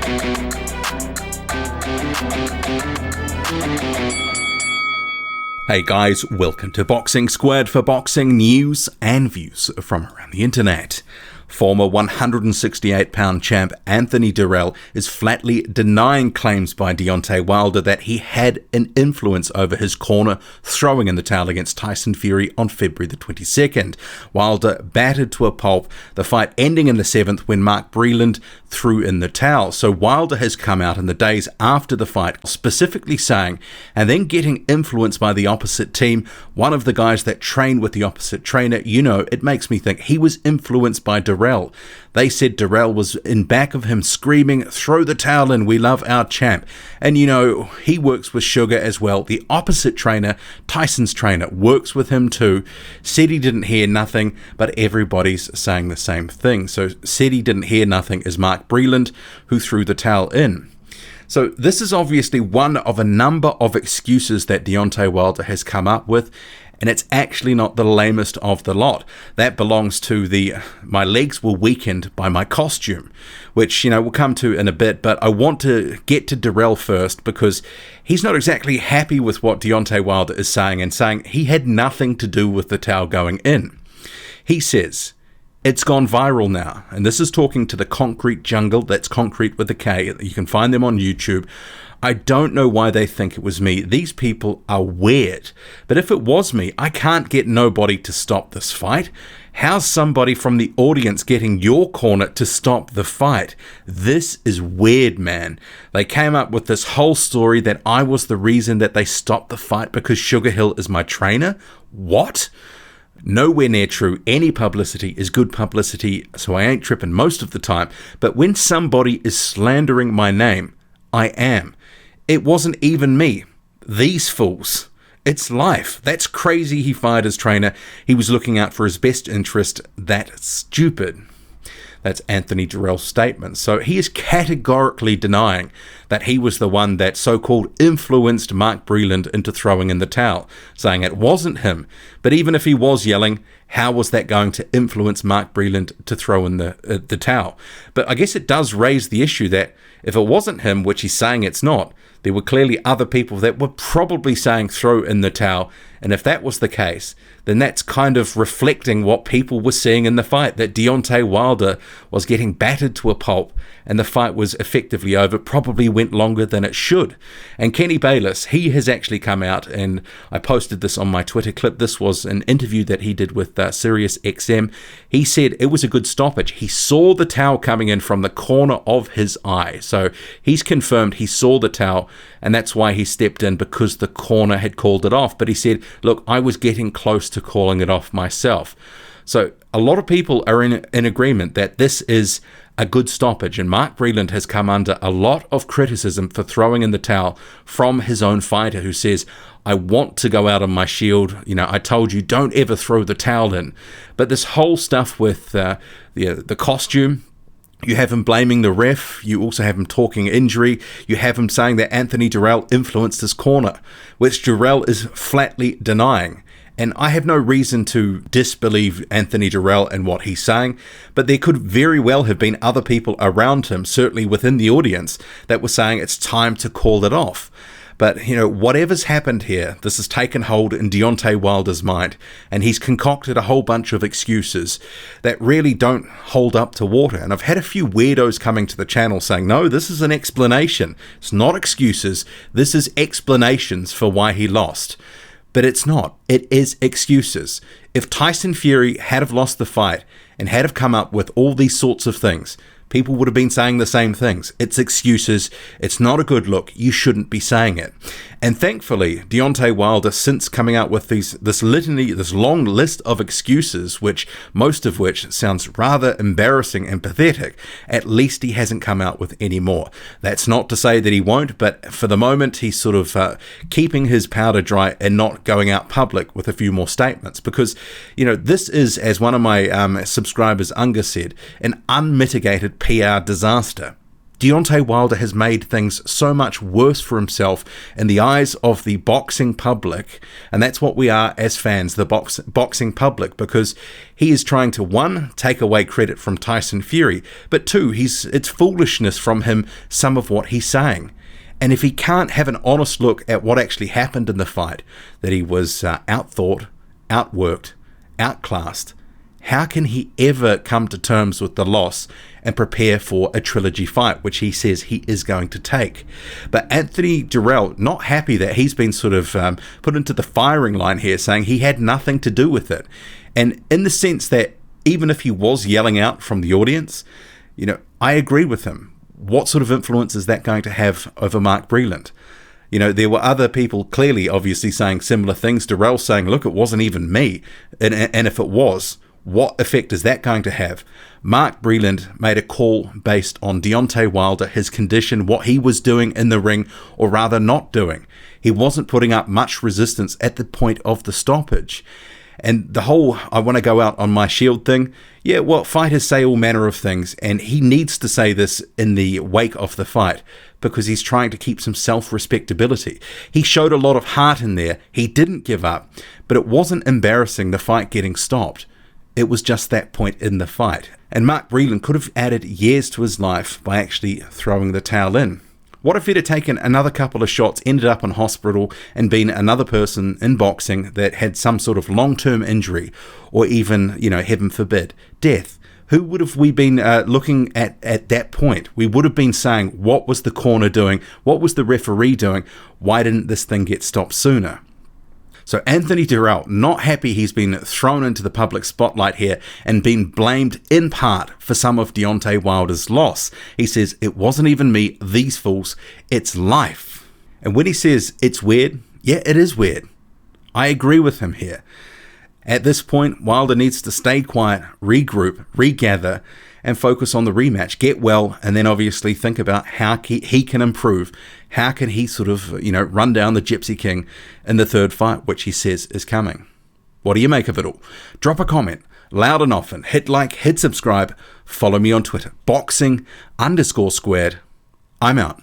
Hey guys, welcome to Boxing Squared for boxing news and views from around the internet. Former 168-pound champ Anthony Dirrell is flatly denying claims by Deontay Wilder that he had an influence over his corner throwing in the towel against Tyson Fury on February the 22nd. Wilder battered to a pulp, the fight ending in the 7th when Mark Breland threw in the towel. So Wilder has come out in the days after the fight specifically saying, and then getting influenced by the opposite team, one of the guys that trained with the opposite trainer, it makes me think he was influenced by Durrell. They said Durrell was in back of him screaming, "Throw the towel in, we love our champ." And he works with Sugar as well. The opposite trainer, Tyson's trainer, works with him too. Said he didn't hear nothing, but everybody's saying the same thing. So said he didn't hear nothing is Mark Breland, who threw the towel in. So this is obviously one of a number of excuses that Deontay Wilder has come up with, and it's actually not the lamest of the lot. That belongs to my legs were weakened by my costume, which, we'll come to in a bit, but I want to get to Durrell first because he's not exactly happy with what Deontay Wilder is saying and saying he had nothing to do with the towel going in. He says, "It's gone viral now," and this is talking to the Concrete Jungle, that's Concrete with a K. You can find them on YouTube. "I don't know why they think it was me. These people are weird. But if it was me, I can't get nobody to stop this fight. How's somebody from the audience getting your corner to stop the fight? This is weird, man. They came up with this whole story that I was the reason that they stopped the fight because Sugar Hill is my trainer. What? Nowhere near true. Any publicity is good publicity, so I ain't tripping most of the time. But when somebody is slandering my name, I am. It wasn't even me. These fools. It's life. That's crazy he fired his trainer. He was looking out for his best interest. That's stupid." That's Anthony Dirrell's statement. So he is categorically denying that he was the one that so-called influenced Mark Breland into throwing in the towel, saying it wasn't him. But even if he was yelling, how was that going to influence Mark Breland to throw in the towel? But I guess it does raise the issue that if it wasn't him, which he's saying it's not, there were clearly other people that were probably saying throw in the towel. And if that was the case, then that's kind of reflecting what people were seeing in the fight, that Deontay Wilder was getting battered to a pulp and the fight was effectively over, probably went longer than it should. And Kenny Bayless, he has actually come out, and I posted this on my Twitter clip. This was an interview that he did with Sirius XM. He said it was a good stoppage. He saw the towel coming in from the corner of his eye. So he's confirmed he saw the towel, and that's why he stepped in, because the corner had called it off. But he said, look, I was getting close to calling it off myself. So a lot of people are in agreement that this is a good stoppage, and Mark Breland has come under a lot of criticism for throwing in the towel from his own fighter, who says, I want to go out on my shield. I told you, don't ever throw the towel in. But this whole stuff with the costume, you have him blaming the ref. You also have him talking injury. You have him saying that Anthony Dirrell influenced his corner, which Durrell is flatly denying. And I have no reason to disbelieve Anthony Dirrell and what he's saying, but there could very well have been other people around him, certainly within the audience, that were saying it's time to call it off. But, whatever's happened here, this has taken hold in Deontay Wilder's mind, and he's concocted a whole bunch of excuses that really don't hold up to water. And I've had a few weirdos coming to the channel saying, no, this is an explanation. It's not excuses. This is explanations for why he lost. But it's not. It is excuses. If Tyson Fury had have lost the fight and had have come up with all these sorts of things, people would have been saying the same things. It's excuses. It's not a good look. You shouldn't be saying it. And thankfully, Deontay Wilder, since coming out with this litany, this long list of excuses, which most of which sounds rather embarrassing and pathetic, at least he hasn't come out with any more. That's not to say that he won't, but for the moment, he's sort of keeping his powder dry and not going out public with a few more statements. Because, this is, as one of my subscribers, Unga, said, an unmitigated PR disaster. Deontay Wilder has made things so much worse for himself in the eyes of the boxing public, and that's what we are as fans, the boxing public, because he is trying to, one, take away credit from Tyson Fury, but two, it's foolishness from him, some of what he's saying. And if he can't have an honest look at what actually happened in the fight, that he was outthought, outworked, outclassed, how can he ever come to terms with the loss and prepare for a trilogy fight, which he says he is going to take? But Anthony Dirrell, not happy that he's been sort of put into the firing line here, saying he had nothing to do with it. And in the sense that even if he was yelling out from the audience, I agree with him. What sort of influence is that going to have over Mark Breland? There were other people clearly, obviously, saying similar things. Durrell saying, look, it wasn't even me. And if it was, what effect is that going to have? Mark Breland made a call based on Deontay Wilder, his condition, what he was doing in the ring, or rather not doing. He wasn't putting up much resistance at the point of the stoppage. And the whole, I want to go out on my shield thing, yeah, well, fighters say all manner of things, and he needs to say this in the wake of the fight, because he's trying to keep some self-respectability. He showed a lot of heart in there. He didn't give up, but it wasn't embarrassing, the fight getting stopped. It was just that point in the fight. And Mark Breland could have added years to his life by actually throwing the towel in. What if he'd have taken another couple of shots, ended up in hospital, and been another person in boxing that had some sort of long-term injury, or even, heaven forbid, death? Who would have we been looking at that point? We would have been saying, what was the corner doing? What was the referee doing? Why didn't this thing get stopped sooner? So Anthony Dirrell, not happy he's been thrown into the public spotlight here and been blamed in part for some of Deontay Wilder's loss. He says, it wasn't even me, these fools, it's life. And when he says it's weird, yeah, it is weird. I agree with him here. At this point, Wilder needs to stay quiet, regroup, regather, and focus on the rematch, get well, and then obviously think about how he can improve. How can he sort of, run down the Gypsy King in the third fight, which he says is coming? What do you make of it all? Drop a comment, loud and often. Hit like, hit subscribe. Follow me on Twitter, boxing_squared. I'm out.